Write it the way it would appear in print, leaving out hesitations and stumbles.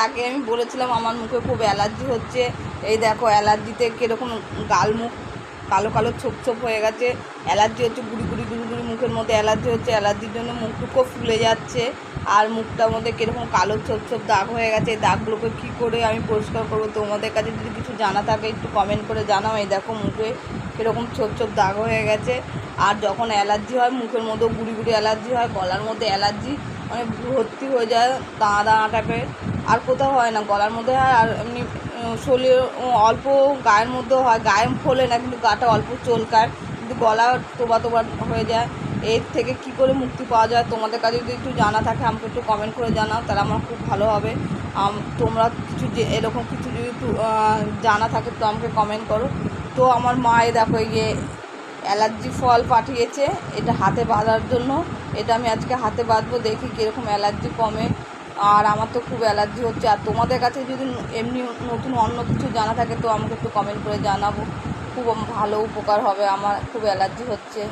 আগে আমি বলেছিলাম আমার মুখে খুব অ্যালার্জি হচ্ছে। এই দেখো অ্যালার্জিতে কীরকম গাল মুখ কালো কালো ছোপ ছোপ হয়ে গেছে। অ্যালার্জি হচ্ছে, গুড়ি গুড়ি গুড়ি গুড়ি মুখের মধ্যে অ্যালার্জি হচ্ছে। অ্যালার্জির জন্য মুখটুকু ফুলে যাচ্ছে আর মুখটার মধ্যে কীরকম কালো ছোপ ছোপ দাগ হয়ে গেছে। এই দাগগুলোকে কী করে আমি পরিষ্কার করবো? তোমাদের কাছে যদি কিছু জানা থাকে একটু কমেন্ট করে জানাও। এই দেখো মুখে কীরকম ছোপ ছোপ দাগ হয়ে গেছে। আর যখন অ্যালার্জি হয় মুখের মধ্যেও গুড়ি গুড়ি অ্যালার্জি হয়, গলার মধ্যে অ্যালার্জি মানে ভর্তি হয়ে যায় দানা দানা টাইপের। আর কোথাও হয় না, গলার মধ্যে হয় আর এমনি শরীর অল্প গায়ের মধ্যেও হয়। গায়ে ফোলে না কিন্তু গাটা অল্প চলকায়, কিন্তু গলা তোবা তোবা হয়ে যায়। এর থেকে কি করে মুক্তি পাওয়া যায়? তোমাদের কাছে যদি একটু জানা থাকে আমাকে একটু কমেন্ট করে জানাও, তাহলে আমার খুব ভালো হবে। তোমরা কিছু যে এরকম কিছু যদি জানা থাকে তো আমাকে কমেন্ট করো। তো আমার মায়ে দেখো গিয়ে অ্যালার্জি ফল পাঠিয়েছে, এটা হাতে বাঁধার জন্য। এটা আমি আজকে হাতে বাঁধবো, দেখি কীরকম অ্যালার্জি কমে। আর আমার তো খুব অ্যালার্জি হচ্ছে। আর তোমাদের কাছে যদি এমনি নতুন অন্য কিছু জানা থাকে তো আমাকে একটু কমেন্ট করে জানাবো, খুব ভালো উপকার হবে। আমার খুব অ্যালার্জি হচ্ছে।